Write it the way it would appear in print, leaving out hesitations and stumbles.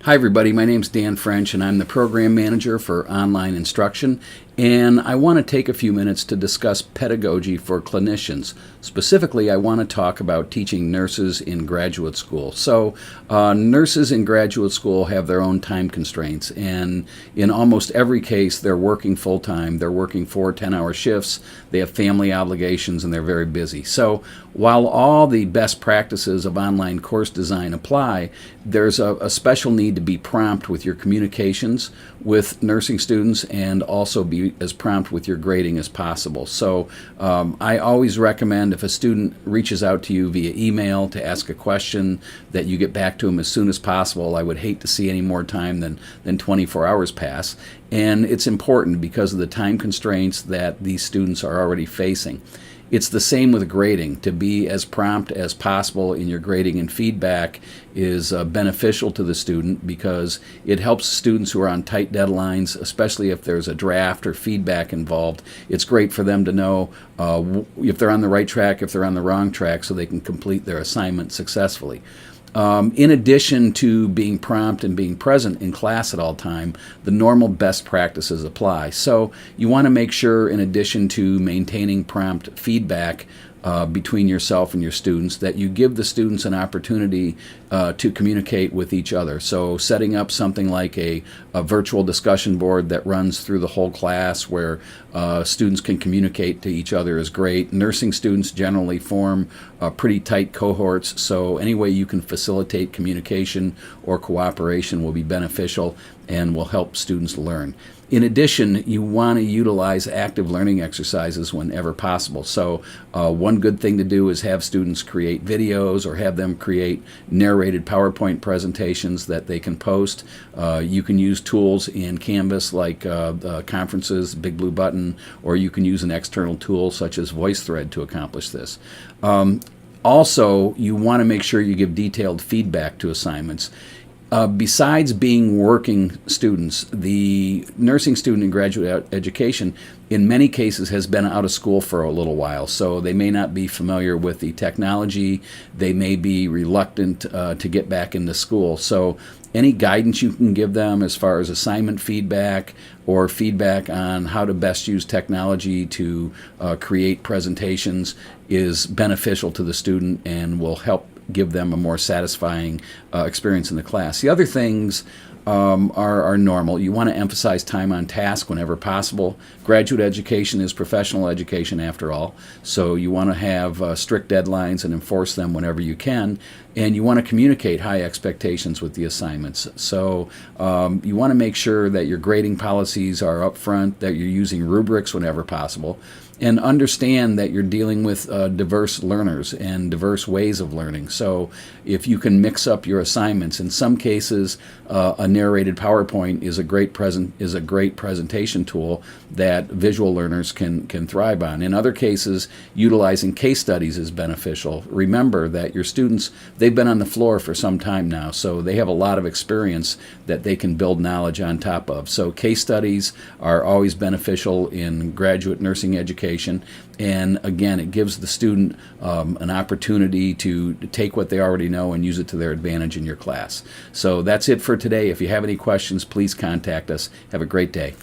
Hi everybody, my name's Dan French and I'm the Program Manager for Online Instruction, and I want to take a few minutes to discuss pedagogy for clinicians. Specifically, I want to talk about teaching nurses in graduate school. So, nurses in graduate school have their own time constraints, and in almost every case they're working full-time. They're working 4 10-hour shifts, they have family obligations, and they're very busy. So, while all the best practices of online course design apply, there's a special need to be prompt with your communications with nursing students and also be as prompt with your grading as possible. So I always recommend if a student reaches out to you via email to ask a question that you get back to them as soon as possible. I would hate to see any more time than 24 hours pass. And it's important because of the time constraints that these students are already facing. It's the same with grading. To be as prompt as possible in your grading and feedback is beneficial to the student because it helps students who are on tight deadlines, especially if there's a draft or feedback involved. It's great for them to know if they're on the right track, if they're on the wrong track, so they can complete their assignment successfully. In addition to being prompt and being present in class at all time, the normal best practices apply. So you want to make sure, in addition to maintaining prompt feedback between yourself and your students, that you give the students an opportunity to communicate with each other. So setting up something like a virtual discussion board that runs through the whole class where students can communicate to each other is great. Nursing students generally form pretty tight cohorts, so any way you can facilitate communication or cooperation will be beneficial and will help students learn. In addition, you want to utilize active learning exercises whenever possible. So one good thing to do is have students create videos or have them create narrated PowerPoint presentations that they can post. You can use tools in Canvas like conferences, Big Blue Button, or you can use an external tool such as VoiceThread to accomplish this. Also, you want to make sure you give detailed feedback to assignments. Besides being working students, the nursing student in graduate education in many cases has been out of school for a little while, so they may not be familiar with the technology. They may be reluctant to get back into school. So any guidance you can give them as far as assignment feedback or feedback on how to best use technology to create presentations is beneficial to the student and will help give them a more satisfying experience in the class. The other things are normal. You want to emphasize time on task whenever possible. Graduate education is professional education after all, so you want to have strict deadlines and enforce them whenever you can, and you want to communicate high expectations with the assignments. So you want to make sure that your grading policies are upfront, that you're using rubrics whenever possible, and understand that you're dealing with diverse learners and diverse ways of learning. So if you can mix up your assignments, in some cases a narrated PowerPoint is a great presentation tool that visual learners can thrive on. In other cases, utilizing case studies is beneficial. Remember that your students, they've been on the floor for some time now, so they have a lot of experience that they can build knowledge on top of. So case studies are always beneficial in graduate nursing education, and again, it gives the student an opportunity to take what they already know and use it to their advantage in your class. So that's it for today. If you have any questions, please contact us. Have a great day.